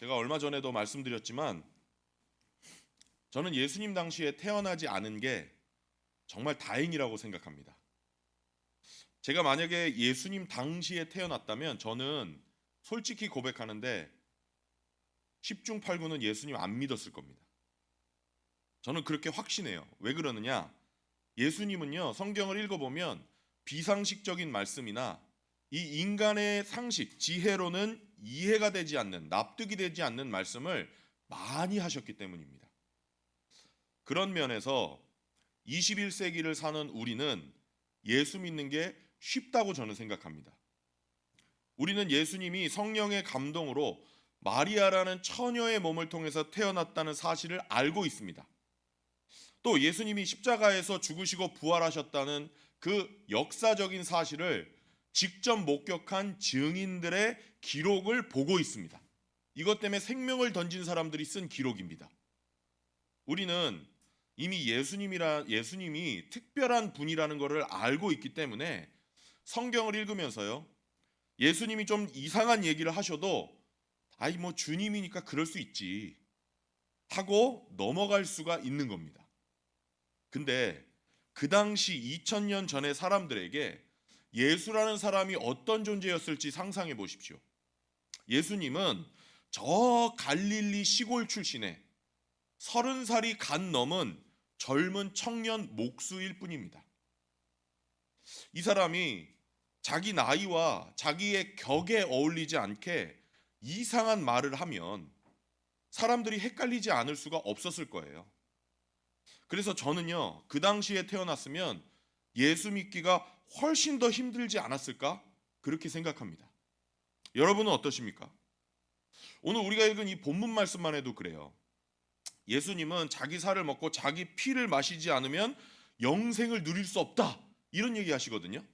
제가 얼마 전에도 말씀드렸지만 저는 예수님 당시에 태어나지 않은 게 정말 다행이라고 생각합니다. 제가 만약에 예수님 당시에 태어났다면 저는 솔직히 고백하는데 10중 8구는 예수님 안 믿었을 겁니다. 저는 그렇게 확신해요. 왜 그러느냐? 예수님은요, 성경을 읽어보면 비상식적인 말씀이나 이 인간의 상식, 지혜로는 이해가 되지 않는, 납득이 되지 않는 말씀을 많이 하셨기 때문입니다. 그런 면에서 21세기를 사는 우리는 예수 믿는 게 쉽다고 저는 생각합니다. 우리는 예수님이 성령의 감동으로 마리아라는 처녀의 몸을 통해서 태어났다는 사실을 알고 있습니다. 또 예수님이 십자가에서 죽으시고 부활하셨다는 그 역사적인 사실을 직접 목격한 증인들의 기록을 보고 있습니다. 이것 때문에 생명을 던진 사람들이 쓴 기록입니다. 우리는 이미 예수님이 특별한 분이라는 것을 알고 있기 때문에 성경을 읽으면서요, 예수님이 좀 이상한 얘기를 하셔도 아이 뭐 주님이니까 그럴 수 있지 하고 넘어갈 수가 있는 겁니다. 근데 그 당시 2000년 전의 사람들에게 예수라는 사람이 어떤 존재였을지 상상해 보십시오. 예수님은 저 갈릴리 시골 출신의 30살이 간 넘은 젊은 청년 목수일 뿐입니다. 이 사람이 자기 나이와 자기의 격에 어울리지 않게 이상한 말을 하면 사람들이 헷갈리지 않을 수가 없었을 거예요. 그래서 저는요, 그 당시에 태어났으면 예수 믿기가 훨씬 더 힘들지 않았을까? 그렇게 생각합니다. 여러분은 어떠십니까? 오늘 우리가 읽은 이 본문 말씀만 해도 그래요. 예수님은 자기 살을 먹고 자기 피를 마시지 않으면 영생을 누릴 수 없다, 이런 얘기 하시거든요.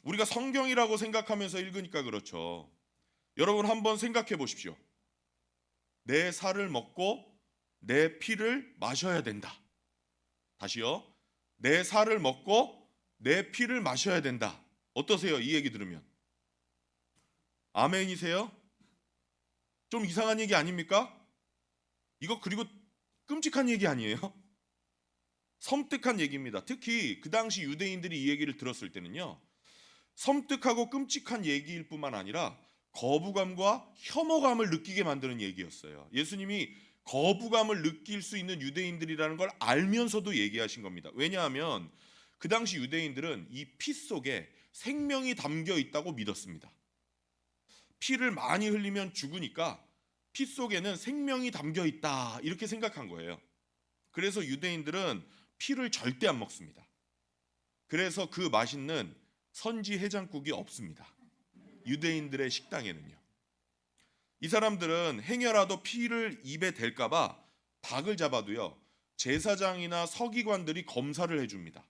우리가 성경이라고 생각하면서 읽으니까 그렇죠. 여러분 한번 생각해 보십시오. 내 살을 먹고 내 피를 마셔야 된다. 다시요. 내 살을 먹고 내 피를 마셔야 된다. 어떠세요? 이 얘기 들으면. 아멘이세요? 좀 이상한 얘기 아닙니까? 이거 그리고 끔찍한 얘기 아니에요? 섬뜩한 얘기입니다. 특히 그 당시 유대인들이 이 얘기를 들었을 때는요, 섬뜩하고 끔찍한 얘기일 뿐만 아니라 거부감과 혐오감을 느끼게 만드는 얘기였어요. 예수님이 거부감을 느낄 수 있는 유대인들이라는 걸 알면서도 얘기하신 겁니다. 왜냐하면 그 당시 유대인들은 이 피 속에 생명이 담겨 있다고 믿었습니다. 피를 많이 흘리면 죽으니까 피 속에는 생명이 담겨 있다, 이렇게 생각한 거예요. 그래서 유대인들은 피를 절대 안 먹습니다. 그래서 그 맛있는 선지 해장국이 없습니다. 유대인들의 식당에는요. 이 사람들은 행여라도 피를 입에 댈까봐 닭을 잡아도요, 제사장이나 서기관들이 검사를 해줍니다.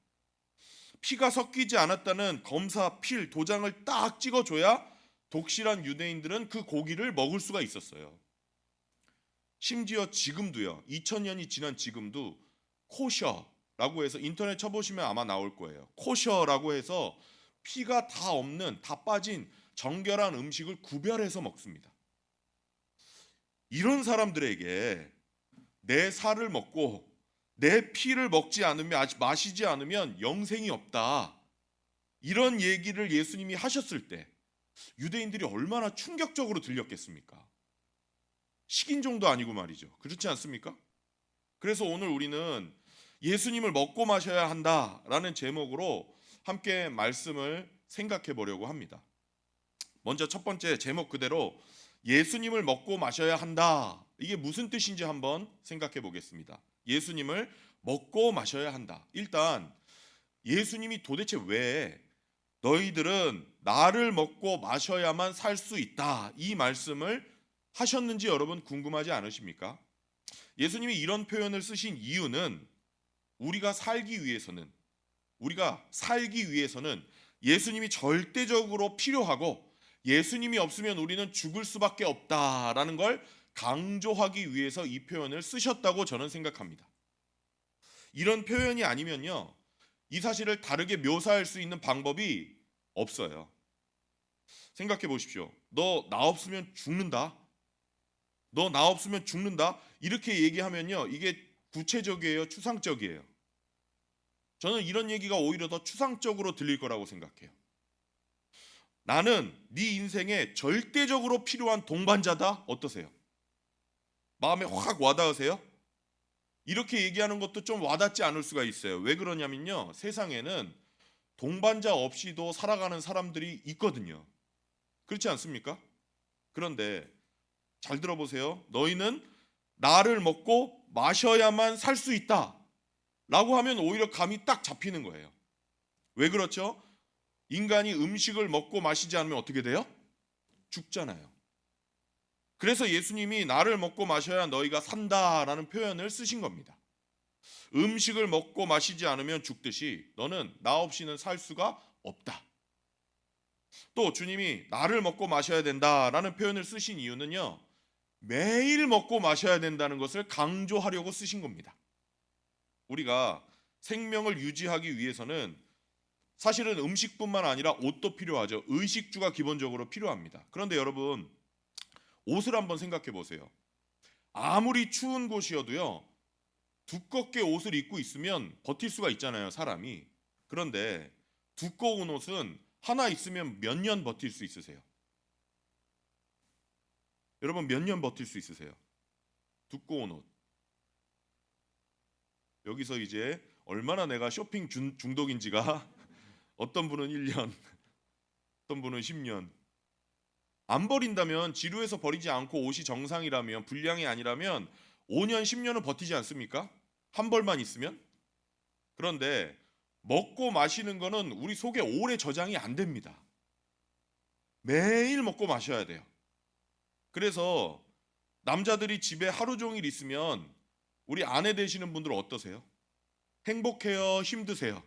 피가 섞이지 않았다는 검사 필 도장을 딱 찍어줘야 독실한 유대인들은 그 고기를 먹을 수가 있었어요. 심지어 지금도요, 2000년이 지난 지금도 코셔라고 해서 인터넷 쳐보시면 아마 나올 거예요. 코셔라고 해서 피가 다 없는, 다 빠진 정결한 음식을 구별해서 먹습니다. 이런 사람들에게 내 살을 먹고 내 피를 먹지 않으면, 마시지 않으면 영생이 없다, 이런 얘기를 예수님이 하셨을 때 유대인들이 얼마나 충격적으로 들렸겠습니까? 식인종도 아니고 말이죠. 그렇지 않습니까? 그래서 오늘 우리는 예수님을 먹고 마셔야 한다라는 제목으로 함께 말씀을 생각해 보려고 합니다. 먼저 첫 번째 제목 그대로 예수님을 먹고 마셔야 한다, 이게 무슨 뜻인지 한번 생각해 보겠습니다. 예수님을 먹고 마셔야 한다. 일단 예수님이 도대체 왜 너희들은 나를 먹고 마셔야만 살 수 있다, 이 말씀을 하셨는지 여러분 궁금하지 않으십니까? 예수님이 이런 표현을 쓰신 이유는 우리가 살기 위해서는 예수님이 절대적으로 필요하고 예수님이 없으면 우리는 죽을 수밖에 없다라는 걸 강조하기 위해서 이 표현을 쓰셨다고 저는 생각합니다. 이런 표현이 아니면요, 이 사실을 다르게 묘사할 수 있는 방법이 없어요. 생각해 보십시오. 너 나 없으면 죽는다, 너 나 없으면 죽는다. 이렇게 얘기하면요. 이게 구체적이에요, 추상적이에요? 저는 이런 얘기가 오히려 더 추상적으로 들릴 거라고 생각해요. 나는 네 인생에 절대적으로 필요한 동반자다. 어떠세요? 마음에 확 와닿으세요? 이렇게 얘기하는 것도 좀 와닿지 않을 수가 있어요. 왜 그러냐면요. 세상에는 동반자 없이도 살아가는 사람들이 있거든요. 그렇지 않습니까? 그런데 잘 들어보세요. 너희는 나를 먹고 마셔야만 살 수 있다 라고 하면 오히려 감이 딱 잡히는 거예요. 왜 그렇죠? 인간이 음식을 먹고 마시지 않으면 어떻게 돼요? 죽잖아요. 그래서 예수님이 나를 먹고 마셔야 너희가 산다라는 표현을 쓰신 겁니다. 음식을 먹고 마시지 않으면 죽듯이 너는 나 없이는 살 수가 없다. 또 주님이 나를 먹고 마셔야 된다라는 표현을 쓰신 이유는요. 매일 먹고 마셔야 된다는 것을 강조하려고 쓰신 겁니다. 우리가 생명을 유지하기 위해서는 사실은 음식뿐만 아니라 옷도 필요하죠. 의식주가 기본적으로 필요합니다. 그런데 여러분, 옷을 한번 생각해 보세요. 아무리 추운 곳이어도요. 두껍게 옷을 입고 있으면 버틸 수가 있잖아요, 사람이. 그런데 두꺼운 옷은 하나 있으면 몇 년 버틸 수 있으세요? 여러분 몇 년 버틸 수 있으세요? 두꺼운 옷. 여기서 이제 얼마나 내가 쇼핑 중독인지가 어떤 분은 1년, 어떤 분은 10년. 안 버린다면 지루해서 버리지 않고 옷이 정상이라면 불량이 아니라면 5년, 10년은 버티지 않습니까? 한 벌만 있으면? 그런데 먹고 마시는 거는 우리 속에 오래 저장이 안 됩니다. 매일 먹고 마셔야 돼요. 그래서 남자들이 집에 하루 종일 있으면 우리 아내 되시는 분들 어떠세요? 행복해요? 힘드세요?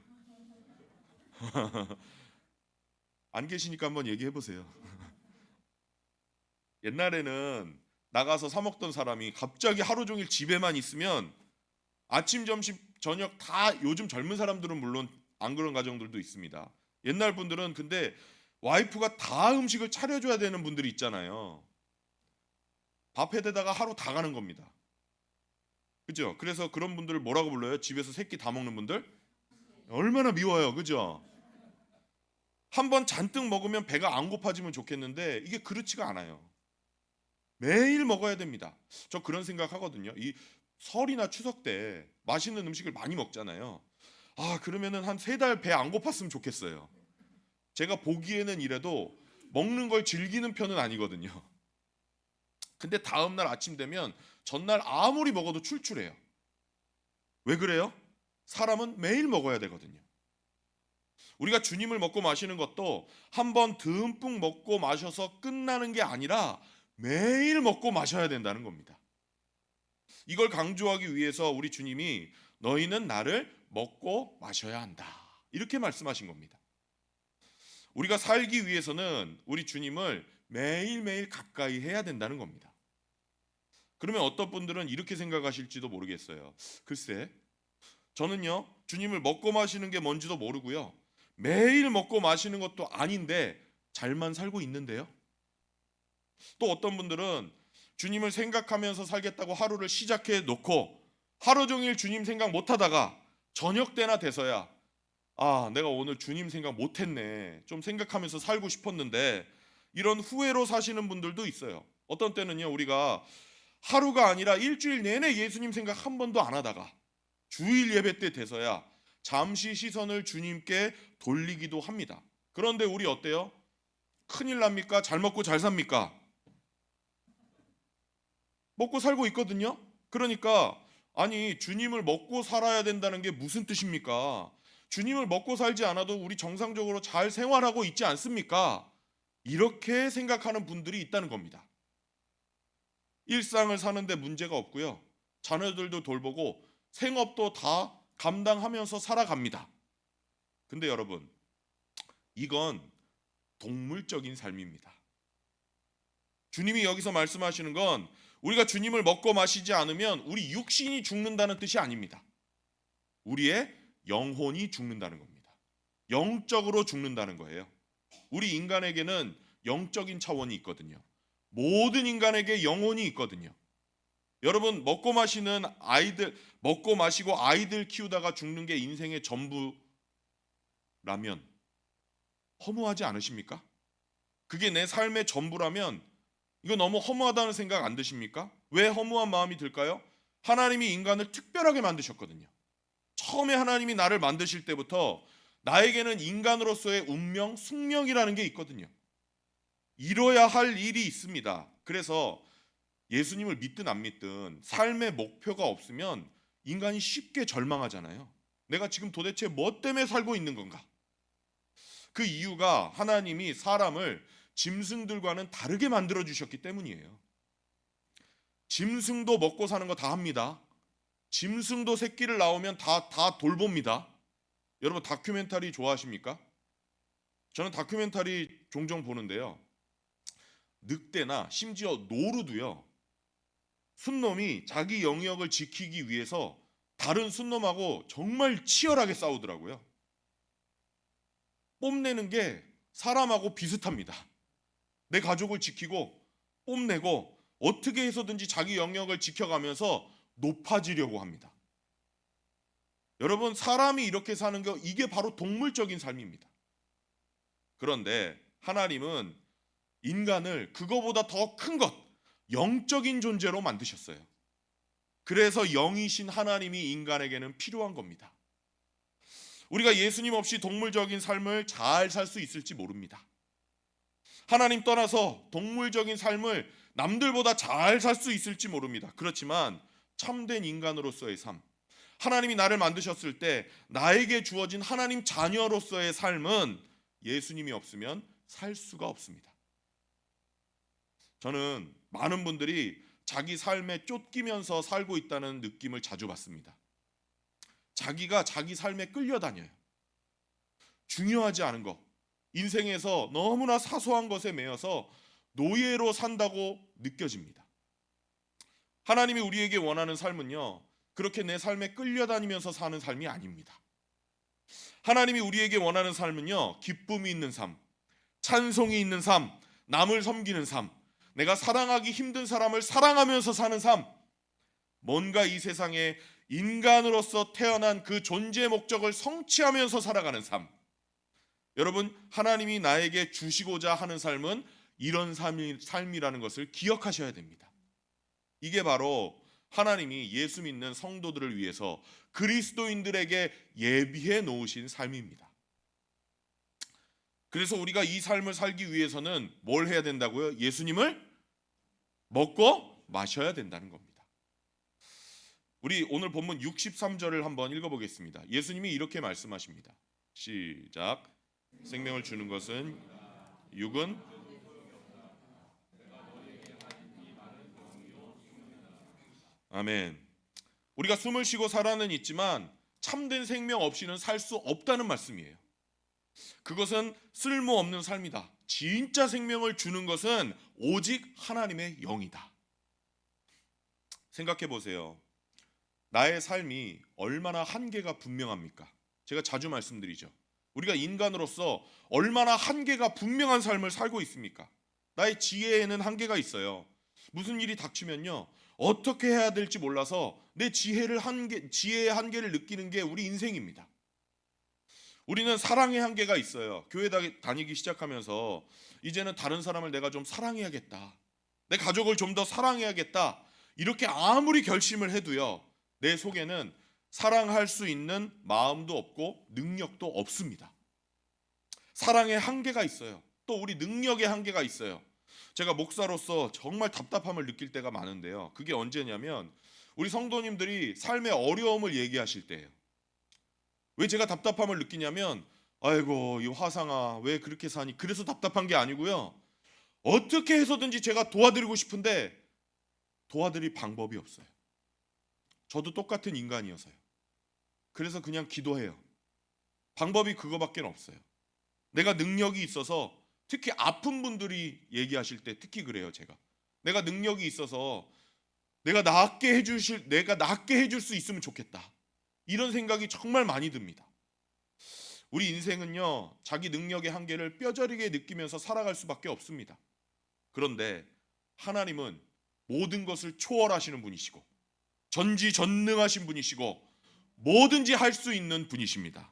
안 계시니까 한번 얘기해 보세요. 옛날에는 나가서 사 먹던 사람이 갑자기 하루 종일 집에만 있으면 아침, 점심, 저녁 다 요즘 젊은 사람들은 물론 안 그런 가정들도 있습니다. 옛날 분들은 근데 와이프가 다 음식을 차려줘야 되는 분들이 있잖아요. 밥에다가 하루 다 가는 겁니다. 그죠? 그래서 그런 분들을 뭐라고 불러요? 집에서 세끼 다 먹는 분들? 얼마나 미워요. 그죠? 한번 잔뜩 먹으면 배가 안 고파지면 좋겠는데 이게 그렇지가 않아요. 매일 먹어야 됩니다. 저 그런 생각하거든요. 이 설이나 추석 때 맛있는 음식을 많이 먹잖아요. 아, 그러면은 한 3달 배 안 고팠으면 좋겠어요. 제가 보기에는 이래도 먹는 걸 즐기는 편은 아니거든요. 근데 다음 날 아침 되면 전날 아무리 먹어도 출출해요. 왜 그래요? 사람은 매일 먹어야 되거든요. 우리가 주님을 먹고 마시는 것도 한번 듬뿍 먹고 마셔서 끝나는 게 아니라 매일 먹고 마셔야 된다는 겁니다. 이걸 강조하기 위해서 우리 주님이 너희는 나를 먹고 마셔야 한다. 이렇게 말씀하신 겁니다. 우리가 살기 위해서는 우리 주님을 매일매일 가까이 해야 된다는 겁니다. 그러면 어떤 분들은 이렇게 생각하실지도 모르겠어요. 글쎄, 저는요, 주님을 먹고 마시는 게 뭔지도 모르고요. 매일 먹고 마시는 것도 아닌데 잘만 살고 있는데요. 또 어떤 분들은 주님을 생각하면서 살겠다고 하루를 시작해 놓고 하루 종일 주님 생각 못 하다가 저녁 때나 돼서야 아, 내가 오늘 주님 생각 못 했네. 좀 생각하면서 살고 싶었는데 이런 후회로 사시는 분들도 있어요. 어떤 때는요, 우리가 하루가 아니라 일주일 내내 예수님 생각 한 번도 안 하다가 주일 예배 때 돼서야 잠시 시선을 주님께 돌리기도 합니다. 그런데 우리 어때요? 큰일 납니까? 잘 먹고 잘 삽니까? 먹고 살고 있거든요. 그러니까 아니, 주님을 먹고 살아야 된다는 게 무슨 뜻입니까? 주님을 먹고 살지 않아도 우리 정상적으로 잘 생활하고 있지 않습니까? 이렇게 생각하는 분들이 있다는 겁니다. 일상을 사는데 문제가 없고요. 자녀들도 돌보고 생업도 다 감당하면서 살아갑니다. 근데 여러분, 이건 동물적인 삶입니다. 주님이 여기서 말씀하시는 건 우리가 주님을 먹고 마시지 않으면 우리 육신이 죽는다는 뜻이 아닙니다. 우리의 영혼이 죽는다는 겁니다. 영적으로 죽는다는 거예요. 우리 인간에게는 영적인 차원이 있거든요. 모든 인간에게 영혼이 있거든요. 여러분, 먹고 마시고 아이들 키우다가 죽는 게 인생의 전부라면 허무하지 않으십니까? 그게 내 삶의 전부라면 이거 너무 허무하다는 생각 안 드십니까? 왜 허무한 마음이 들까요? 하나님이 인간을 특별하게 만드셨거든요. 처음에 하나님이 나를 만드실 때부터 나에게는 인간으로서의 운명, 숙명이라는 게 있거든요. 이뤄야 할 일이 있습니다. 그래서 예수님을 믿든 안 믿든 삶의 목표가 없으면 인간이 쉽게 절망하잖아요. 내가 지금 도대체 뭐 때문에 살고 있는 건가? 그 이유가 하나님이 사람을 짐승들과는 다르게 만들어 주셨기 때문이에요. 짐승도 먹고 사는 거 다 합니다. 짐승도 새끼를 낳으면 다 돌봅니다. 여러분, 다큐멘터리 좋아하십니까? 저는 다큐멘터리 종종 보는데요. 늑대나 심지어 노루도요, 순놈이 자기 영역을 지키기 위해서 다른 순놈하고 정말 치열하게 싸우더라고요. 뽐내는 게 사람하고 비슷합니다. 내 가족을 지키고 뽐내고 어떻게 해서든지 자기 영역을 지켜가면서 높아지려고 합니다. 여러분, 사람이 이렇게 사는 거, 이게 바로 동물적인 삶입니다. 그런데 하나님은 인간을 그거보다 더 큰 것, 영적인 존재로 만드셨어요. 그래서 영이신 하나님이 인간에게는 필요한 겁니다. 우리가 예수님 없이 동물적인 삶을 잘 살 수 있을지 모릅니다. 하나님 떠나서 동물적인 삶을 남들보다 잘 살 수 있을지 모릅니다. 그렇지만 참된 인간으로서의 삶, 하나님이 나를 만드셨을 때 나에게 주어진 하나님 자녀로서의 삶은 예수님이 없으면 살 수가 없습니다. 저는 많은 분들이 자기 삶에 쫓기면서 살고 있다는 느낌을 자주 받습니다. 자기가 자기 삶에 끌려다녀요. 중요하지 않은 것, 인생에서 너무나 사소한 것에 매여서 노예로 산다고 느껴집니다. 하나님이 우리에게 원하는 삶은요, 그렇게 내 삶에 끌려다니면서 사는 삶이 아닙니다. 하나님이 우리에게 원하는 삶은요, 기쁨이 있는 삶, 찬송이 있는 삶, 남을 섬기는 삶, 내가 사랑하기 힘든 사람을 사랑하면서 사는 삶, 뭔가 이 세상에 인간으로서 태어난 그 존재 목적을 성취하면서 살아가는 삶. 여러분, 하나님이 나에게 주시고자 하는 삶은 이런 삶이라는 것을 기억하셔야 됩니다. 이게 바로 하나님이 예수 믿는 성도들을 위해서 그리스도인들에게 예비해 놓으신 삶입니다. 그래서 우리가 이 삶을 살기 위해서는 뭘 해야 된다고요? 예수님을 먹고 마셔야 된다는 겁니다. 우리 오늘 본문 63절을 한번 읽어보겠습니다. 예수님이 이렇게 말씀하십니다. 시작. 생명을 주는 것은 육은 아멘. 우리가 숨을 쉬고 살아는 있지만 참된 생명 없이는 살 수 없다는 말씀이에요. 그것은 쓸모없는 삶이다. 진짜 생명을 주는 것은 오직 하나님의 영이다. 생각해 보세요. 나의 삶이 얼마나 한계가 분명합니까? 제가 자주 말씀드리죠. 우리가 인간으로서 얼마나 한계가 분명한 삶을 살고 있습니까? 나의 지혜에는 한계가 있어요. 무슨 일이 닥치면요, 어떻게 해야 될지 몰라서 내 지혜의 한계를 느끼는 게 우리 인생입니다. 우리는 사랑의 한계가 있어요. 교회 다니기 시작하면서 이제는 다른 사람을 내가 좀 사랑해야겠다, 내 가족을 좀 더 사랑해야겠다, 이렇게 아무리 결심을 해도요, 내 속에는 사랑할 수 있는 마음도 없고 능력도 없습니다. 사랑의 한계가 있어요. 또 우리 능력의 한계가 있어요. 제가 목사로서 정말 답답함을 느낄 때가 많은데요, 그게 언제냐면 우리 성도님들이 삶의 어려움을 얘기하실 때예요. 왜 제가 답답함을 느끼냐면, 아이고 이 화상아 왜 그렇게 사니, 그래서 답답한 게 아니고요, 어떻게 해서든지 제가 도와드리고 싶은데 도와드릴 방법이 없어요. 저도 똑같은 인간이어서요. 그래서 그냥 기도해요. 방법이 그거밖에 없어요. 내가 능력이 있어서, 특히 아픈 분들이 얘기하실 때 특히 그래요. 내가 능력이 있어서 내가 낫게 해줄 수 있으면 좋겠다, 이런 생각이 정말 많이 듭니다. 우리 인생은요, 자기 능력의 한계를 뼈저리게 느끼면서 살아갈 수밖에 없습니다. 그런데 하나님은 모든 것을 초월하시는 분이시고 전지전능하신 분이시고 뭐든지 할 수 있는 분이십니다.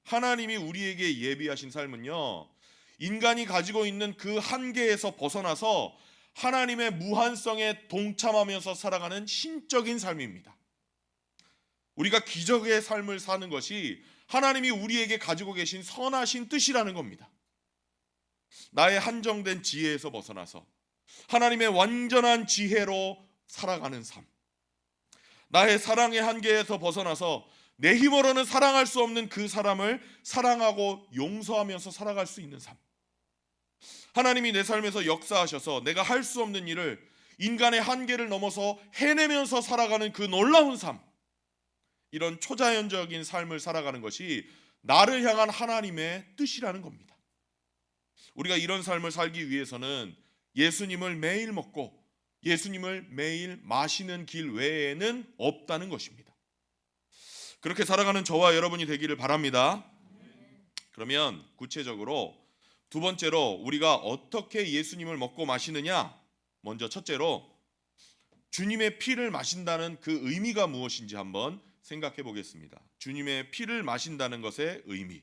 하나님이 우리에게 예비하신 삶은요, 인간이 가지고 있는 그 한계에서 벗어나서 하나님의 무한성에 동참하면서 살아가는 신적인 삶입니다. 우리가 기적의 삶을 사는 것이 하나님이 우리에게 가지고 계신 선하신 뜻이라는 겁니다. 나의 한정된 지혜에서 벗어나서 하나님의 완전한 지혜로 살아가는 삶, 나의 사랑의 한계에서 벗어나서 내 힘으로는 사랑할 수 없는 그 사람을 사랑하고 용서하면서 살아갈 수 있는 삶, 하나님이 내 삶에서 역사하셔서 내가 할 수 없는 일을 인간의 한계를 넘어서 해내면서 살아가는 그 놀라운 삶, 이런 초자연적인 삶을 살아가는 것이 나를 향한 하나님의 뜻이라는 겁니다. 우리가 이런 삶을 살기 위해서는 예수님을 매일 먹고 예수님을 매일 마시는 길 외에는 없다는 것입니다. 그렇게 살아가는 저와 여러분이 되기를 바랍니다. 그러면 구체적으로 두 번째로 우리가 어떻게 예수님을 먹고 마시느냐? 먼저 첫째로 주님의 피를 마신다는 그 의미가 무엇인지 한번 생각해 보겠습니다. 주님의 피를 마신다는 것의 의미.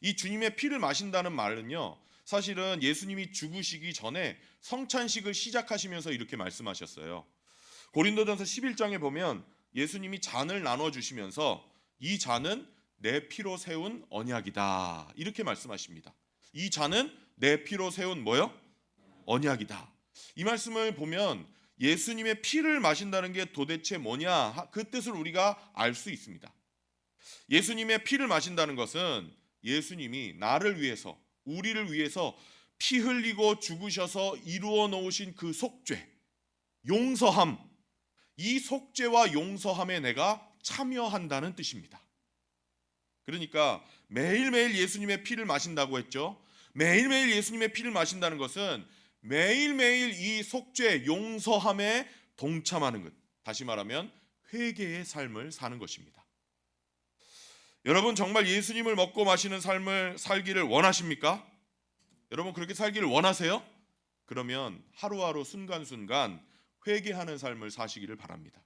이 주님의 피를 마신다는 말은요, 사실은 예수님이 죽으시기 전에 성찬식을 시작하시면서 이렇게 말씀하셨어요. 고린도전서 11장에 보면 예수님이 잔을 나눠주시면서 이 잔은 내 피로 세운 언약이다, 이렇게 말씀하십니다. 이 잔은 내 피로 세운 뭐요? 언약이다. 이 말씀을 보면 예수님의 피를 마신다는 게 도대체 뭐냐, 그 뜻을 우리가 알 수 있습니다. 예수님의 피를 마신다는 것은 예수님이 나를 위해서, 우리를 위해서 피 흘리고 죽으셔서 이루어 놓으신 그 속죄, 용서함, 이 속죄와 용서함에 내가 참여한다는 뜻입니다. 그러니까 매일매일 예수님의 피를 마신다고 했죠. 매일매일 예수님의 피를 마신다는 것은 매일매일 이 속죄, 용서함에 동참하는 것, 다시 말하면 회개의 삶을 사는 것입니다. 여러분, 정말 예수님을 먹고 마시는 삶을 살기를 원하십니까? 여러분, 그렇게 살기를 원하세요? 그러면 하루하루 순간순간 회개하는 삶을 사시기를 바랍니다.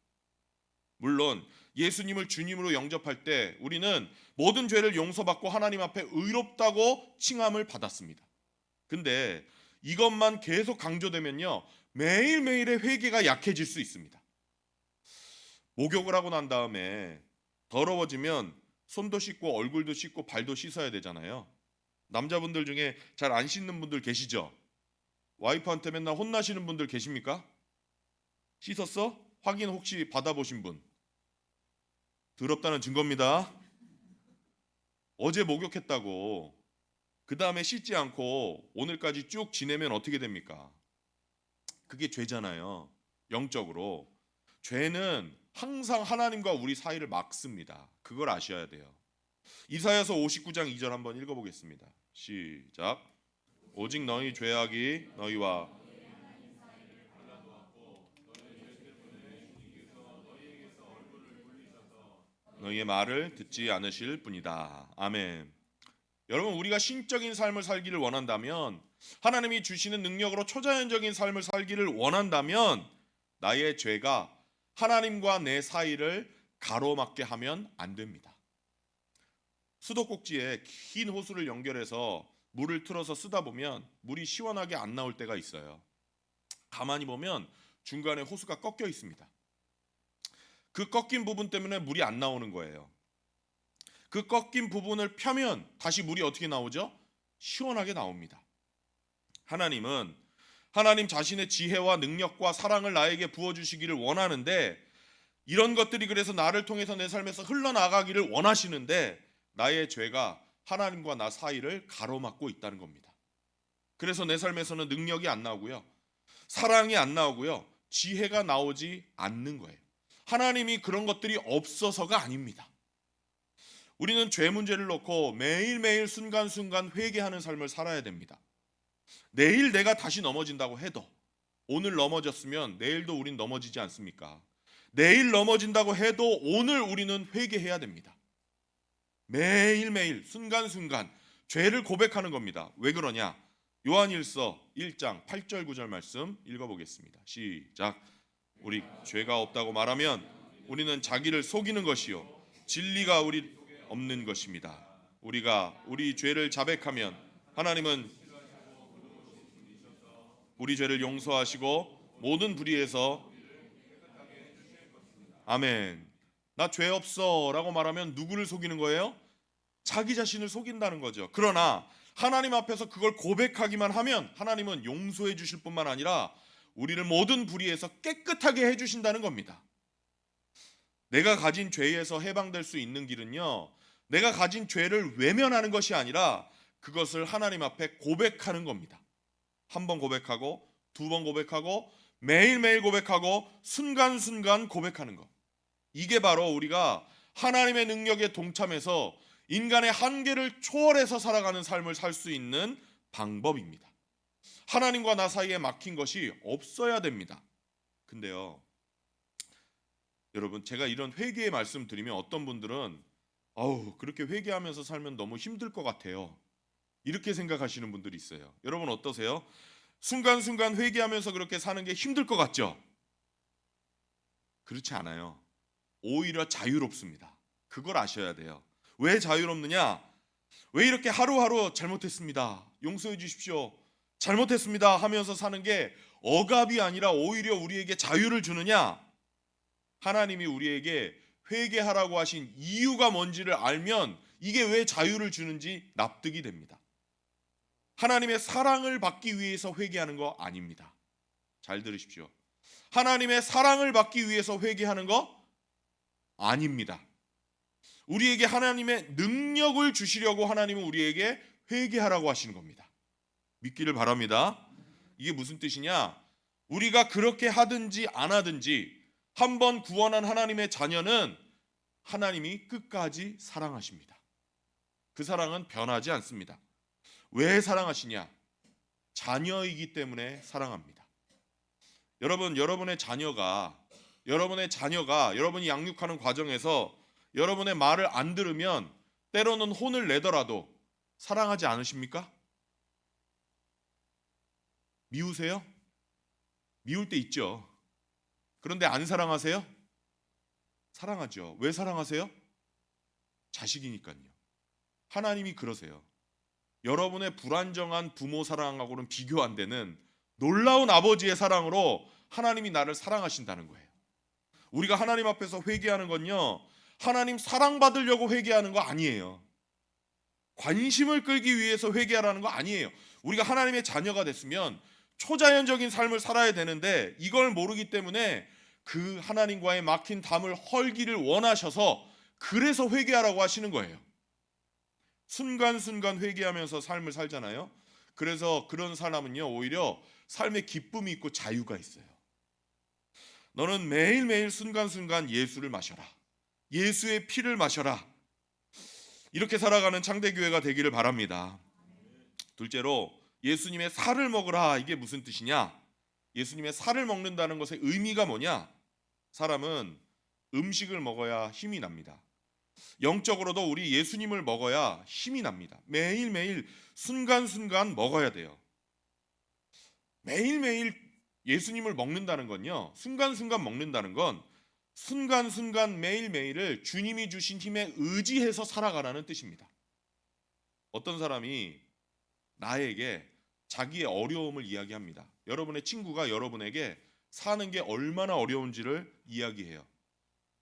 물론 예수님을 주님으로 영접할 때 우리는 모든 죄를 용서받고 하나님 앞에 의롭다고 칭함을 받았습니다. 근데 이것만 계속 강조되면요, 매일매일의 회개가 약해질 수 있습니다. 목욕을 하고 난 다음에 더러워지면 손도 씻고 얼굴도 씻고 발도 씻어야 되잖아요. 남자분들 중에 잘 안 씻는 분들 계시죠? 와이프한테 맨날 혼나시는 분들 계십니까? 씻었어? 확인 혹시 받아보신 분? 더럽다는 증거입니다. 어제 목욕했다고 그 다음에 씻지 않고 오늘까지 쭉 지내면 어떻게 됩니까? 그게 죄잖아요. 영적으로 죄는 항상 하나님과 우리 사이를 막습니다. 그걸 아셔야 돼요. 이사야서 59장 2절 한번 읽어보겠습니다. 시작. 오직 너희 죄악이 너희와 너희의 말을 듣지 않으실 뿐이다. 아멘. 여러분, 우리가 신적인 삶을 살기를 원한다면, 하나님이 주시는 능력으로 초자연적인 삶을 살기를 원한다면, 나의 죄가 하나님과 내 사이를 가로막게 하면 안 됩니다. 수도꼭지에 긴 호수를 연결해서 물을 틀어서 쓰다 보면 물이 시원하게 안 나올 때가 있어요. 가만히 보면 중간에 호수가 꺾여 있습니다. 그 꺾인 부분 때문에 물이 안 나오는 거예요. 그 꺾인 부분을 펴면 다시 물이 어떻게 나오죠? 시원하게 나옵니다. 하나님은 하나님 자신의 지혜와 능력과 사랑을 나에게 부어주시기를 원하는데, 이런 것들이 그래서 나를 통해서 내 삶에서 흘러나가기를 원하시는데, 나의 죄가 하나님과 나 사이를 가로막고 있다는 겁니다. 그래서 내 삶에서는 능력이 안 나오고요, 사랑이 안 나오고요, 지혜가 나오지 않는 거예요. 하나님이 그런 것들이 없어서가 아닙니다. 우리는 죄 문제를 놓고 매일매일 순간순간 회개하는 삶을 살아야 됩니다. 내일 내가 다시 넘어진다고 해도, 오늘 넘어졌으면 내일도 우린 넘어지지 않습니까? 내일 넘어진다고 해도 오늘 우리는 회개해야 됩니다. 매일매일 순간순간 죄를 고백하는 겁니다. 왜 그러냐? 요한일서 1장 8절 9절 말씀 읽어보겠습니다. 시작. 우리 죄가 없다고 말하면 우리는 자기를 속이는 것이요 진리가 우리 없는 것입니다. 우리가 우리 죄를 자백하면 하나님은 우리 죄를 용서하시고 모든 불의에서 아멘. 나 죄 없어 라고 말하면 누구를 속이는 거예요? 자기 자신을 속인다는 거죠. 그러나 하나님 앞에서 그걸 고백하기만 하면 하나님은 용서해 주실 뿐만 아니라 우리를 모든 불의에서 깨끗하게 해주신다는 겁니다. 내가 가진 죄에서 해방될 수 있는 길은요, 내가 가진 죄를 외면하는 것이 아니라 그것을 하나님 앞에 고백하는 겁니다. 한 번 고백하고 두 번 고백하고 매일매일 고백하고 순간순간 고백하는 것. 이게 바로 우리가 하나님의 능력에 동참해서 인간의 한계를 초월해서 살아가는 삶을 살 수 있는 방법입니다. 하나님과 나 사이에 막힌 것이 없어야 됩니다. 근데요, 여러분, 제가 이런 회개의 말씀 드리면 어떤 분들은 그렇게 회개하면서 살면 너무 힘들 것 같아요, 이렇게 생각하시는 분들이 있어요. 여러분 어떠세요? 순간순간 회개하면서 그렇게 사는 게 힘들 것 같죠? 그렇지 않아요. 오히려 자유롭습니다. 그걸 아셔야 돼요. 왜 자유롭느냐? 왜 이렇게 하루하루 잘못했습니다, 용서해 주십시오, 잘못했습니다 하면서 사는 게 억압이 아니라 오히려 우리에게 자유를 주느냐? 하나님이 우리에게 회개하라고 하신 이유가 뭔지를 알면 이게 왜 자유를 주는지 납득이 됩니다. 하나님의 사랑을 받기 위해서 회개하는 거 아닙니다. 잘 들으십시오. 하나님의 사랑을 받기 위해서 회개하는 거 아닙니다. 우리에게 하나님의 능력을 주시려고 하나님은 우리에게 회개하라고 하시는 겁니다. 믿기를 바랍니다. 이게 무슨 뜻이냐? 우리가 그렇게 하든지 안 하든지 한번 구원한 하나님의 자녀는 하나님이 끝까지 사랑하십니다. 그 사랑은 변하지 않습니다. 왜 사랑하시냐? 자녀이기 때문에 사랑합니다. 여러분, 여러분의 자녀가 여러분이 양육하는 과정에서 여러분의 말을 안 들으면 때로는 혼을 내더라도 사랑하지 않으십니까? 미우세요? 미울 때 있죠. 그런데 안 사랑하세요? 사랑하죠. 왜 사랑하세요? 자식이니까요. 하나님이 그러세요. 여러분의 불안정한 부모 사랑하고는 비교 안 되는 놀라운 아버지의 사랑으로 하나님이 나를 사랑하신다는 거예요. 우리가 하나님 앞에서 회개하는 건요, 하나님 사랑받으려고 회개하는 거 아니에요. 관심을 끌기 위해서 회개하라는 거 아니에요. 우리가 하나님의 자녀가 됐으면 초자연적인 삶을 살아야 되는데 이걸 모르기 때문에 그 하나님과의 막힌 담을 헐기를 원하셔서 그래서 회개하라고 하시는 거예요. 순간순간 회개하면서 삶을 살잖아요. 그래서 그런 사람은요, 오히려 삶에 기쁨이 있고 자유가 있어요. 너는 매일매일 순간순간 예수를 마셔라, 예수의 피를 마셔라, 이렇게 살아가는 창대교회가 되기를 바랍니다. 둘째로 예수님의 살을 먹으라. 이게 무슨 뜻이냐? 예수님의 살을 먹는다는 것의 의미가 뭐냐? 사람은 음식을 먹어야 힘이 납니다. 영적으로도 우리 예수님을 먹어야 힘이 납니다. 매일매일 순간순간 먹어야 돼요. 매일매일 예수님을 먹는다는 건요, 순간순간 먹는다는 건 순간순간 매일매일을 주님이 주신 힘에 의지해서 살아가라는 뜻입니다. 어떤 사람이 나에게 자기의 어려움을 이야기합니다. 여러분의 친구가 여러분에게 사는 게 얼마나 어려운지를 이야기해요.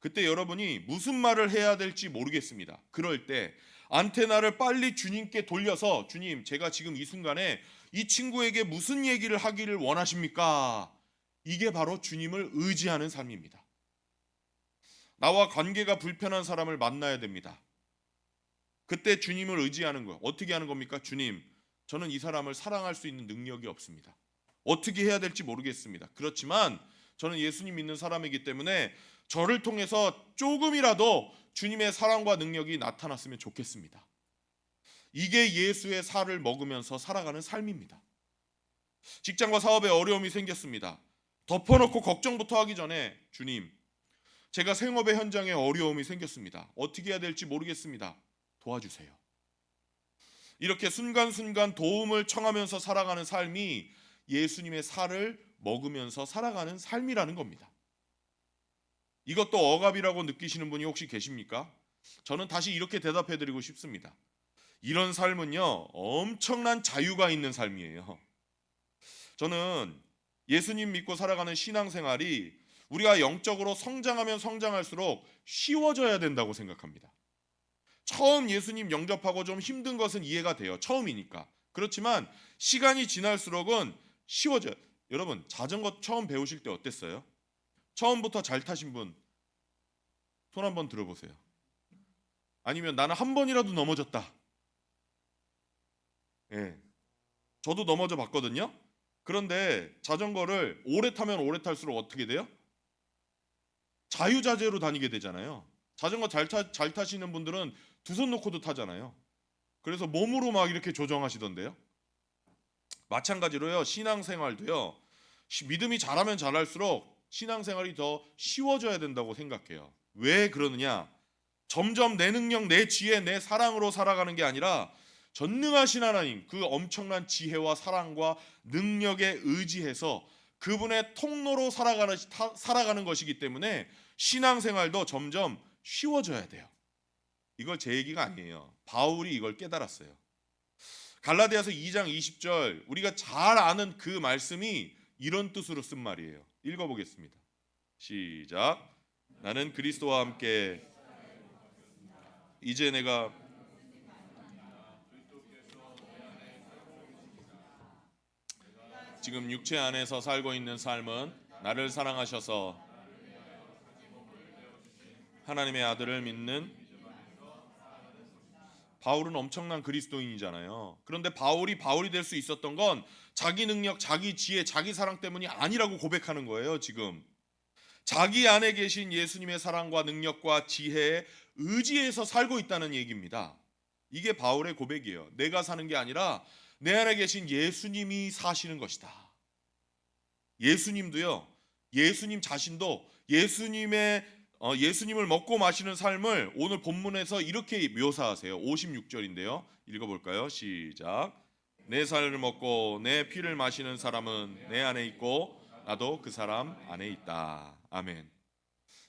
그때 여러분이 무슨 말을 해야 될지 모르겠습니다. 그럴 때 안테나를 빨리 주님께 돌려서, 주님, 제가 지금 이 순간에 이 친구에게 무슨 얘기를 하기를 원하십니까? 이게 바로 주님을 의지하는 삶입니다. 나와 관계가 불편한 사람을 만나야 됩니다. 그때 주님을 의지하는 거예요. 어떻게 하는 겁니까? 주님, 저는 이 사람을 사랑할 수 있는 능력이 없습니다. 어떻게 해야 될지 모르겠습니다. 그렇지만 저는 예수님 믿는 사람이기 때문에 저를 통해서 조금이라도 주님의 사랑과 능력이 나타났으면 좋겠습니다. 이게 예수의 살을 먹으면서 살아가는 삶입니다. 직장과 사업에 어려움이 생겼습니다. 덮어놓고 걱정부터 하기 전에, 주님, 제가 생업의 현장에 어려움이 생겼습니다. 어떻게 해야 될지 모르겠습니다. 도와주세요. 이렇게 순간순간 도움을 청하면서 살아가는 삶이 예수님의 살을 먹으면서 살아가는 삶이라는 겁니다. 이것도 억압이라고 느끼시는 분이 혹시 계십니까? 저는 다시 이렇게 대답해 드리고 싶습니다. 이런 삶은요, 엄청난 자유가 있는 삶이에요. 저는 예수님 믿고 살아가는 신앙생활이 우리가 영적으로 성장하면 성장할수록 쉬워져야 된다고 생각합니다. 처음 예수님 영접하고 좀 힘든 것은 이해가 돼요. 처음이니까. 그렇지만 시간이 지날수록은 쉬워져요. 여러분, 자전거 처음 배우실 때 어땠어요? 처음부터 잘 타신 분 손 한번 들어보세요. 아니면 나는 한 번이라도 넘어졌다. 예, 저도 넘어져 봤거든요. 그런데 자전거를 오래 타면 오래 탈수록 어떻게 돼요? 자유자재로 다니게 되잖아요. 자전거 잘 타시는 분들은 두 손 놓고도 타잖아요. 그래서 몸으로 막 이렇게 조정하시던데요. 마찬가지로요, 신앙생활도요, 믿음이 잘하면 잘할수록 신앙생활이 더 쉬워져야 된다고 생각해요. 왜 그러느냐? 점점 내 능력, 내 지혜, 내 사랑으로 살아가는 게 아니라 전능하신 하나님, 그 엄청난 지혜와 사랑과 능력에 의지해서 그분의 통로로 살아가는 것이기 때문에 신앙생활도 점점 쉬워져야 돼요. 이걸 제 얘기가 아니에요. 바울이 이걸 깨달았어요. 갈라디아서 2장 20절, 우리가 잘 아는 그 말씀이 이런 뜻으로 쓴 말이에요. 읽어보겠습니다. 시작. 나는 그리스도와 함께 이제 내가 지금 육체 안에서 살고 있는 삶은 나를 사랑하셔서 하나님의 아들을 믿는, 바울은 엄청난 그리스도인이잖아요. 그런데 바울이 될 수 있었던 건 자기 능력, 자기 지혜, 자기 사랑 때문이 아니라고 고백하는 거예요. 지금 자기 안에 계신 예수님의 사랑과 능력과 지혜에 의지해서 살고 있다는 얘기입니다. 이게 바울의 고백이에요. 내가 사는 게 아니라 내 안에 계신 예수님이 사시는 것이다. 예수님도요, 예수님 자신도 예수님을 먹고 마시는 삶을 오늘 본문에서 이렇게 묘사하세요. 56절인데요. 읽어볼까요? 시작. 내 살을 먹고 내 피를 마시는 사람은 내 안에 있고 나도 그 사람 안에 있다. 아멘.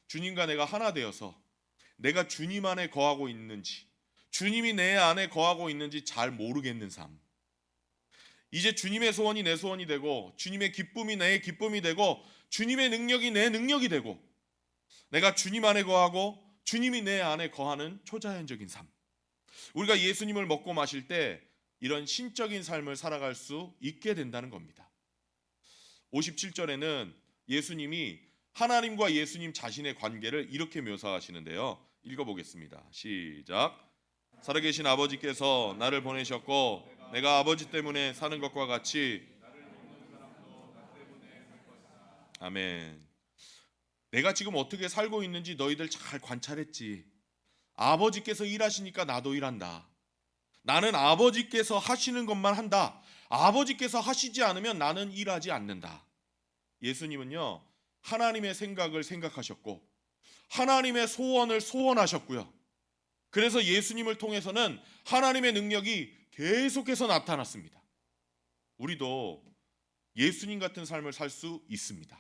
주님과 내가 하나 되어서 내가 주님 안에 거하고 있는지, 주님이 내 안에 거하고 있는지 잘 모르겠는 삶. 이제 주님의 소원이 내 소원이 되고, 주님의 기쁨이 내 기쁨이 되고, 주님의 능력이 내 능력이 되고, 내가 주님 안에 거하고 주님이 내 안에 거하는 초자연적인 삶. 우리가 예수님을 먹고 마실 때 이런 신적인 삶을 살아갈 수 있게 된다는 겁니다. 57절에는 예수님이 하나님과 예수님 자신의 관계를 이렇게 묘사하시는데요. 읽어보겠습니다. 시작. 살아계신 아버지께서 나를 보내셨고 내가 아버지 때문에 사는 것과 같이, 아멘. 내가 지금 어떻게 살고 있는지 너희들 잘 관찰했지. 아버지께서 일하시니까 나도 일한다. 나는 아버지께서 하시는 것만 한다. 아버지께서 하시지 않으면 나는 일하지 않는다. 예수님은요, 하나님의 생각을 생각하셨고 하나님의 소원을 소원하셨고요. 그래서 예수님을 통해서는 하나님의 능력이 계속해서 나타났습니다. 우리도 예수님 같은 삶을 살 수 있습니다.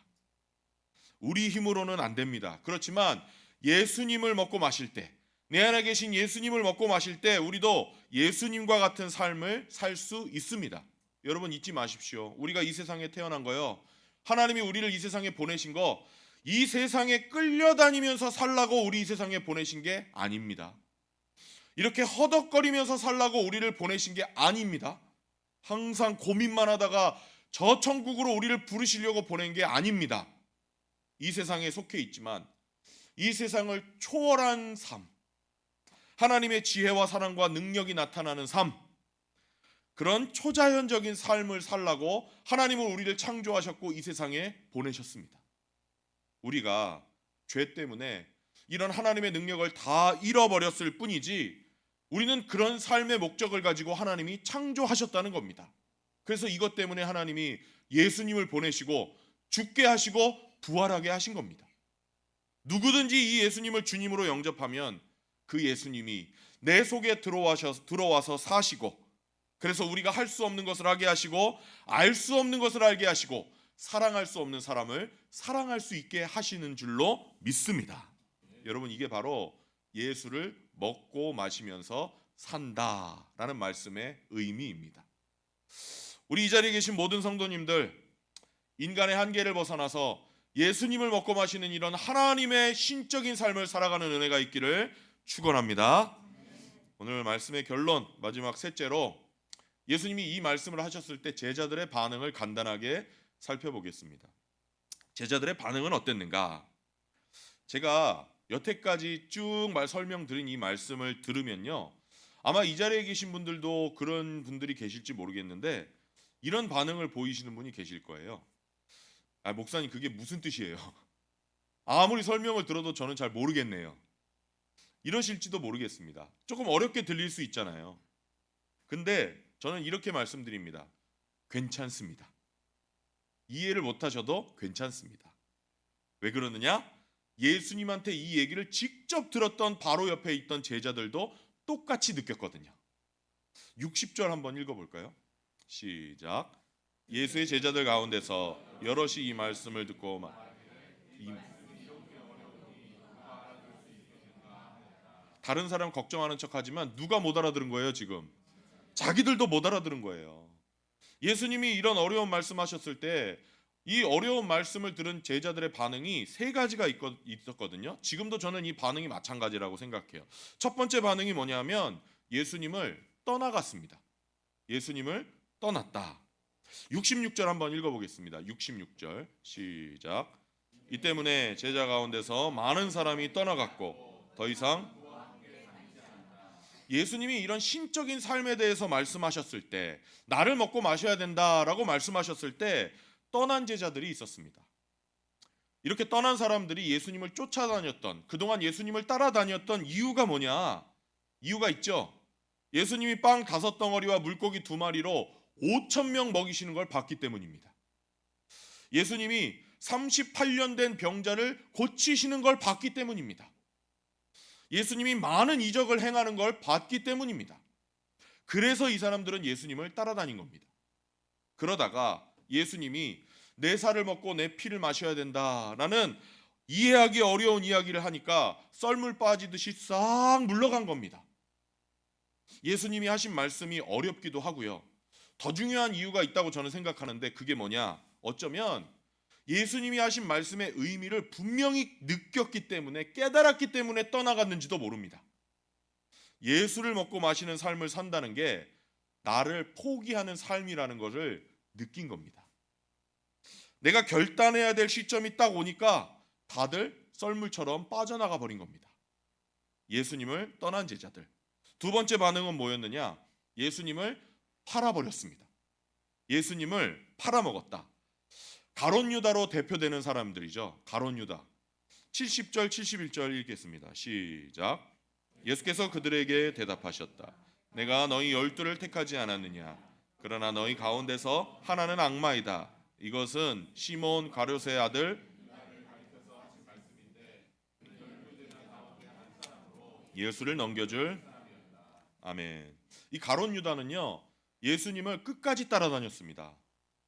우리 힘으로는 안 됩니다. 그렇지만 예수님을 먹고 마실 때, 내 안에 계신 예수님을 먹고 마실 때 우리도 예수님과 같은 삶을 살 수 있습니다. 여러분 잊지 마십시오. 우리가 이 세상에 태어난 거요, 하나님이 우리를 이 세상에 보내신 거 이 세상에 끌려다니면서 살라고 우리 이 세상에 보내신 게 아닙니다. 이렇게 허덕거리면서 살라고 우리를 보내신 게 아닙니다. 항상 고민만 하다가 저 천국으로 우리를 부르시려고 보낸 게 아닙니다. 이 세상에 속해 있지만 이 세상을 초월한 삶, 하나님의 지혜와 사랑과 능력이 나타나는 삶, 그런 초자연적인 삶을 살라고 하나님은 우리를 창조하셨고 이 세상에 보내셨습니다. 우리가 죄 때문에 이런 하나님의 능력을 다 잃어버렸을 뿐이지 우리는 그런 삶의 목적을 가지고 하나님이 창조하셨다는 겁니다. 그래서 이것 때문에 하나님이 예수님을 보내시고 죽게 하시고 부활하게 하신 겁니다. 누구든지 이 예수님을 주님으로 영접하면 그 예수님이 내 속에 들어와서 사시고 그래서 우리가 할 수 없는 것을 하게 하시고 알 수 없는 것을 알게 하시고 사랑할 수 없는 사람을 사랑할 수 있게 하시는 줄로 믿습니다. 여러분, 이게 바로 예수를 먹고 마시면서 산다라는 말씀의 의미입니다. 우리 이 자리에 계신 모든 성도님들, 인간의 한계를 벗어나서 예수님을 먹고 마시는 이런 하나님의 신적인 삶을 살아가는 은혜가 있기를 축원합니다. 오늘 말씀의 결론, 마지막 셋째로 예수님이 이 말씀을 하셨을 때 제자들의 반응을 간단하게 살펴보겠습니다. 제자들의 반응은 어땠는가? 제가 여태까지 쭉 설명드린 이 말씀을 들으면요, 아마 이 자리에 계신 분들도 그런 분들이 계실지 모르겠는데 이런 반응을 보이시는 분이 계실 거예요. 목사님, 그게 무슨 뜻이에요? 아무리 설명을 들어도 저는 잘 모르겠네요. 이러실지도 모르겠습니다. 조금 어렵게 들릴 수 있잖아요. 근데 저는 이렇게 말씀드립니다. 괜찮습니다. 이해를 못하셔도 괜찮습니다. 왜 그러느냐? 예수님한테 이 얘기를 직접 들었던 바로 옆에 있던 제자들도 똑같이 느꼈거든요. 60절 한번 읽어볼까요? 시작. 예수의 제자들 가운데서 여럿이 이 말씀을 듣고 다른 사람 걱정하는 척하지만 누가 못 알아들은 거예요? 지금 자기들도 못 알아들은 거예요. 예수님이 이런 어려운 말씀하셨을 때 이 어려운 말씀을 들은 제자들의 반응이 세 가지가 있었거든요. 지금도 저는 이 반응이 마찬가지라고 생각해요. 첫 번째 반응이 뭐냐면 예수님을 떠나갔습니다. 예수님을 떠났다. 66절 한번 읽어보겠습니다. 66절 시작. 이 때문에 제자 가운데서 많은 사람이 떠나갔고 더 이상 예수님이 이런 신적인 삶에 대해서 말씀하셨을 때, 나를 먹고 마셔야 된다라고 말씀하셨을 때 떠난 제자들이 있었습니다. 이렇게 떠난 사람들이 예수님을 쫓아다녔던, 그동안 예수님을 따라다녔던 이유가 뭐냐? 이유가 있죠. 예수님이 빵 5덩어리와 물고기 2마리로 5,000명 먹이시는 걸 봤기 때문입니다. 예수님이 38년 된 병자를 고치시는 걸 봤기 때문입니다. 예수님이 많은 이적을 행하는 걸 봤기 때문입니다. 그래서 이 사람들은 예수님을 따라다닌 겁니다. 그러다가 예수님이 내 살을 먹고 내 피를 마셔야 된다라는 이해하기 어려운 이야기를 하니까 썰물 빠지듯이 싹 물러간 겁니다. 예수님이 하신 말씀이 어렵기도 하고요. 더 중요한 이유가 있다고 저는 생각하는데 그게 뭐냐? 어쩌면 예수님이 하신 말씀의 의미를 분명히 느꼈기 때문에, 깨달았기 때문에 떠나갔는지도 모릅니다. 예수를 먹고 마시는 삶을 산다는 게 나를 포기하는 삶이라는 것을 느낀 겁니다. 내가 결단해야 될 시점이 딱 오니까 다들 썰물처럼 빠져나가 버린 겁니다. 예수님을 떠난 제자들. 두 번째 반응은 뭐였느냐? 예수님을 팔아버렸습니다. 예수님을 팔아먹었다. 가롯 유다로 대표되는 사람들이죠. 가롯 유다. 70절 71절 읽겠습니다. 시작. 예수께서 그들에게 대답하셨다. 내가 너희 12를 택하지 않았느냐? 그러나 너희 가운데서 하나는 악마이다. 이것은 시몬 가룟의 아들 예수를 넘겨줄. 아멘. 이 가롯 유다는요, 예수님을 끝까지 따라다녔습니다.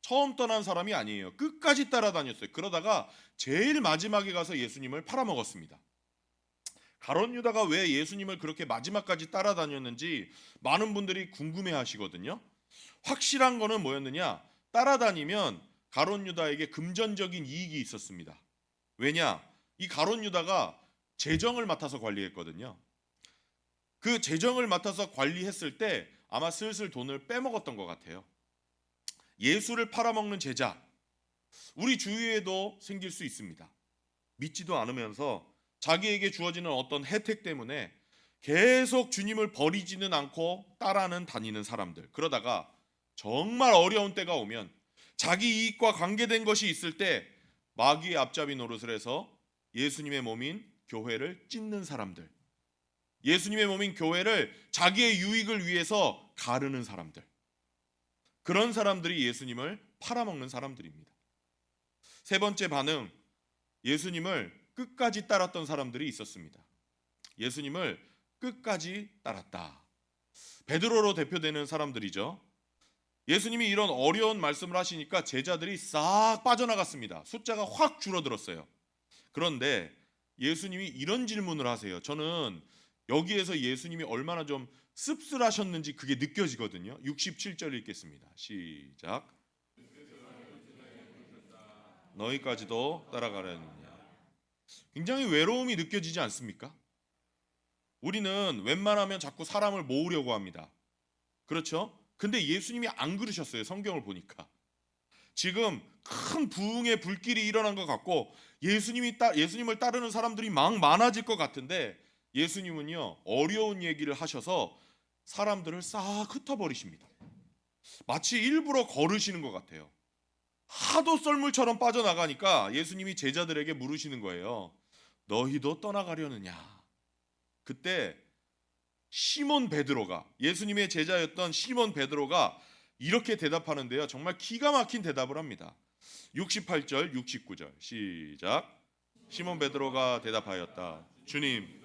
처음 떠난 사람이 아니에요. 끝까지 따라다녔어요. 그러다가 제일 마지막에 가서 예수님을 팔아먹었습니다. 가롯 유다가 왜 예수님을 그렇게 마지막까지 따라다녔는지 많은 분들이 궁금해하시거든요. 확실한 거는 뭐였느냐? 따라다니면 가롯 유다에게 금전적인 이익이 있었습니다. 왜냐? 이 가롯 유다가 재정을 맡아서 관리했거든요. 그 재정을 맡아서 관리했을 때 아마 슬슬 돈을 빼먹었던 것 같아요. 예수를 팔아먹는 제자, 우리 주위에도 생길 수 있습니다. 믿지도 않으면서 자기에게 주어지는 어떤 혜택 때문에 계속 주님을 버리지는 않고 따라는 다니는 사람들. 그러다가 정말 어려운 때가 오면, 자기 이익과 관계된 것이 있을 때 마귀의 앞잡이 노릇을 해서 예수님의 몸인 교회를 찢는 사람들, 예수님의 몸인 교회를 자기의 유익을 위해서 가르는 사람들, 그런 사람들이 예수님을 팔아먹는 사람들입니다. 세 번째 반응, 예수님을 끝까지 따랐던 사람들이 있었습니다. 예수님을 끝까지 따랐다. 베드로로 대표되는 사람들이죠. 예수님이 이런 어려운 말씀을 하시니까 제자들이 싹 빠져나갔습니다. 숫자가 확 줄어들었어요. 그런데 예수님이 이런 질문을 하세요. 저는 여기에서 예수님이 얼마나 좀 씁쓸하셨는지 그게 느껴지거든요. 67절 읽겠습니다. 시작. 너희까지도 따라가려느냐. 굉장히 외로움이 느껴지지 않습니까? 우리는 웬만하면 자꾸 사람을 모으려고 합니다. 그렇죠? 근데 예수님이 안 그러셨어요. 성경을 보니까. 지금 큰 부흥의 불길이 일어난 것 같고 예수님을 따르는 사람들이 막 많아질 것 같은데 예수님은요 어려운 얘기를 하셔서 사람들을 싹 흩어버리십니다. 마치 일부러 걸으시는 것 같아요. 하도 썰물처럼 빠져나가니까 예수님이 제자들에게 물으시는 거예요. 너희도 떠나가려느냐. 그때 시몬 베드로가, 예수님의 제자였던 시몬 베드로가 이렇게 대답하는데요. 정말 기가 막힌 대답을 합니다. 68절 69절 시작. 시몬 베드로가 대답하였다. 주님,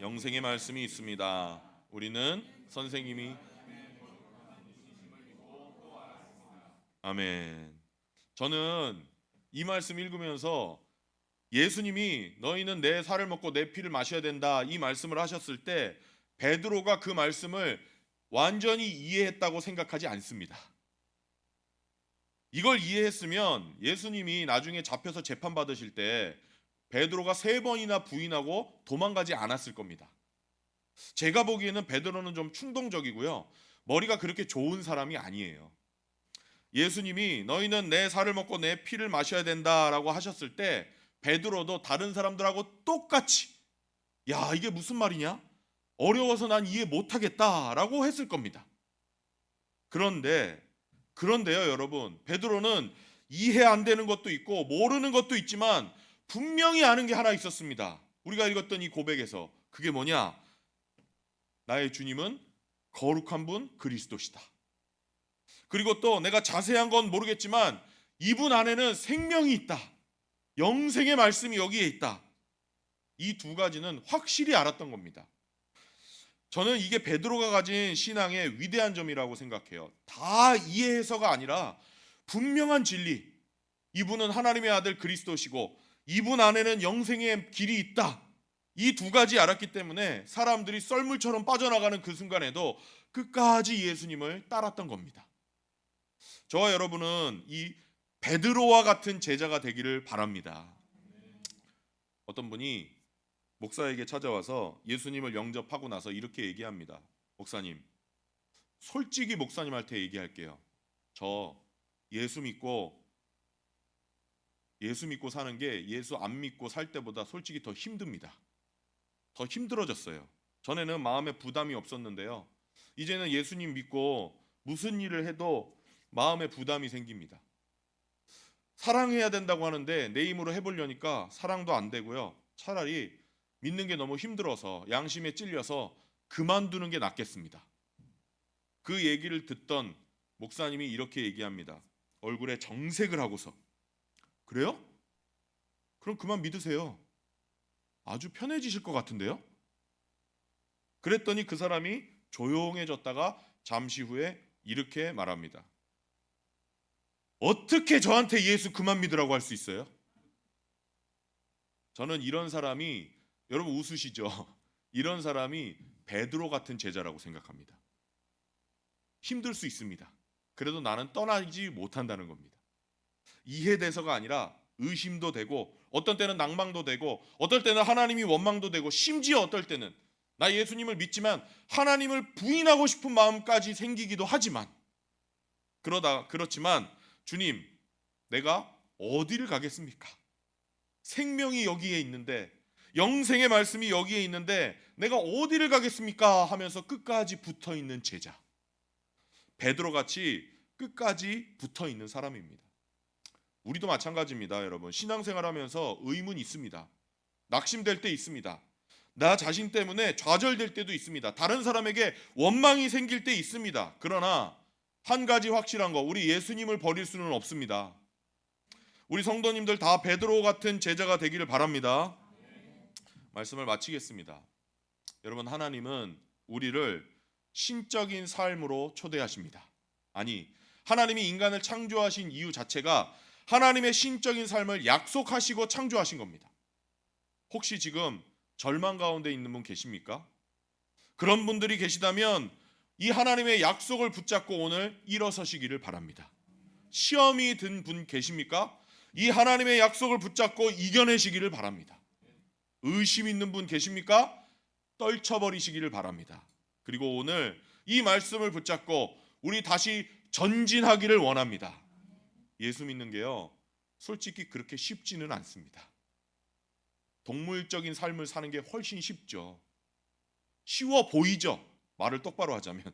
영생의 말씀이 있습니다. 우리는 선생님이 아멘. 저는 이 말씀 읽으면서 예수님이 너희는 내 살을 먹고 내 피를 마셔야 된다 이 말씀을 하셨을 때 베드로가 그 말씀을 완전히 이해했다고 생각하지 않습니다. 이걸 이해했으면 예수님이 나중에 잡혀서 재판받으실 때 베드로가 3번이나 부인하고 도망가지 않았을 겁니다. 제가 보기에는 베드로는 좀 충동적이고요. 머리가 그렇게 좋은 사람이 아니에요. 예수님이 너희는 내 살을 먹고 내 피를 마셔야 된다라고 하셨을 때 베드로도 다른 사람들하고 똑같이 야 이게 무슨 말이냐? 어려워서 난 이해 못하겠다라고 했을 겁니다. 그런데요 여러분, 베드로는 이해 안 되는 것도 있고 모르는 것도 있지만 분명히 아는 게 하나 있었습니다. 우리가 읽었던 이 고백에서 그게 뭐냐? 나의 주님은 거룩한 분 그리스도시다. 그리고 또 내가 자세한 건 모르겠지만 이분 안에는 생명이 있다. 영생의 말씀이 여기에 있다. 이 두 가지는 확실히 알았던 겁니다. 저는 이게 베드로가 가진 신앙의 위대한 점이라고 생각해요. 다 이해해서가 아니라 분명한 진리. 이분은 하나님의 아들 그리스도시고 이분 안에는 영생의 길이 있다. 이 두 가지 알았기 때문에 사람들이 썰물처럼 빠져나가는 그 순간에도 끝까지 예수님을 따랐던 겁니다. 저와 여러분은 이 베드로와 같은 제자가 되기를 바랍니다. 어떤 분이 목사에게 찾아와서 예수님을 영접하고 나서 이렇게 얘기합니다. 목사님, 솔직히 목사님한테 얘기할게요. 저 예수 믿고 사는 게 예수 안 믿고 살 때보다 솔직히 더 힘듭니다. 더 힘들어졌어요. 전에는 마음에 부담이 없었는데요. 이제는 예수님 믿고 무슨 일을 해도 마음에 부담이 생깁니다. 사랑해야 된다고 하는데 내 힘으로 해보려니까 사랑도 안 되고요. 차라리 믿는 게 너무 힘들어서 양심에 찔려서 그만두는 게 낫겠습니다. 그 얘기를 듣던 목사님이 이렇게 얘기합니다. 얼굴에 정색을 하고서 그래요? 그럼 그만 믿으세요. 아주 편해지실 것 같은데요? 그랬더니 그 사람이 조용해졌다가 잠시 후에 이렇게 말합니다. 어떻게 저한테 예수 그만 믿으라고 할 수 있어요? 저는 이런 사람이, 여러분 웃으시죠? 이런 사람이 베드로 같은 제자라고 생각합니다. 힘들 수 있습니다. 그래도 나는 떠나지 못한다는 겁니다. 이해돼서가 아니라 의심도 되고 어떤 때는 낭망도 되고 어떨 때는 하나님이 원망도 되고 심지어 어떨 때는 나 예수님을 믿지만 하나님을 부인하고 싶은 마음까지 생기기도 하지만 그렇지만 주님, 내가 어디를 가겠습니까? 생명이 여기에 있는데 영생의 말씀이 여기에 있는데 내가 어디를 가겠습니까? 하면서 끝까지 붙어있는 제자, 베드로같이 끝까지 붙어있는 사람입니다. 우리도 마찬가지입니다. 여러분, 신앙생활하면서 의문이 있습니다. 낙심될 때 있습니다. 나 자신 때문에 좌절될 때도 있습니다. 다른 사람에게 원망이 생길 때 있습니다. 그러나 한 가지 확실한 거, 우리 예수님을 버릴 수는 없습니다. 우리 성도님들 다 베드로 같은 제자가 되기를 바랍니다. 말씀을 마치겠습니다. 여러분, 하나님은 우리를 신적인 삶으로 초대하십니다. 아니, 하나님이 인간을 창조하신 이유 자체가 하나님의 신적인 삶을 약속하시고 창조하신 겁니다. 혹시 지금 절망 가운데 있는 분 계십니까? 그런 분들이 계시다면 이 하나님의 약속을 붙잡고 오늘 일어서시기를 바랍니다. 시험이 든 분 계십니까? 이 하나님의 약속을 붙잡고 이겨내시기를 바랍니다. 의심 있는 분 계십니까? 떨쳐버리시기를 바랍니다. 그리고 오늘 이 말씀을 붙잡고 우리 다시 전진하기를 원합니다. 예수 믿는 게요, 솔직히 그렇게 쉽지는 않습니다. 동물적인 삶을 사는 게 훨씬 쉽죠. 쉬워 보이죠. 말을 똑바로 하자면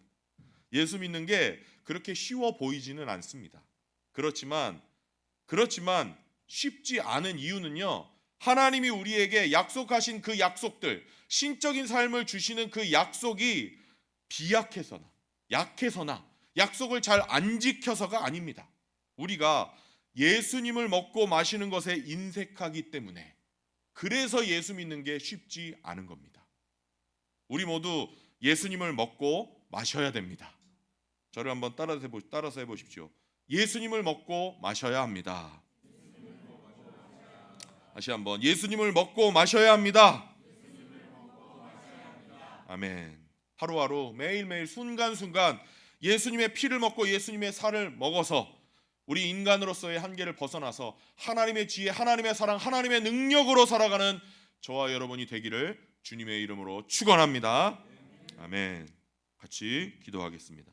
예수 믿는 게 그렇게 쉬워 보이지는 않습니다. 그렇지만 쉽지 않은 이유는요, 하나님이 우리에게 약속하신 그 약속들, 신적인 삶을 주시는 그 약속이 비약해서나 약해서나 약속을 잘 안 지켜서가 아닙니다. 우리가 예수님을 먹고 마시는 것에 인색하기 때문에, 그래서 예수 믿는 게 쉽지 않은 겁니다. 우리 모두 예수님을 먹고 마셔야 됩니다. 저를 한번 따라서 해보십시오. 예수님을 먹고 마셔야 합니다. 다시 한번, 예수님을 먹고 마셔야 합니다. 아멘. 하루하루 매일매일 순간순간 예수님의 피를 먹고 예수님의 살을 먹어서 우리 인간으로서의 한계를 벗어나서 하나님의 지혜, 하나님의 사랑, 하나님의 능력으로 살아가는 저와 여러분이 되기를 주님의 이름으로 축원합니다. 아멘. 같이 기도하겠습니다.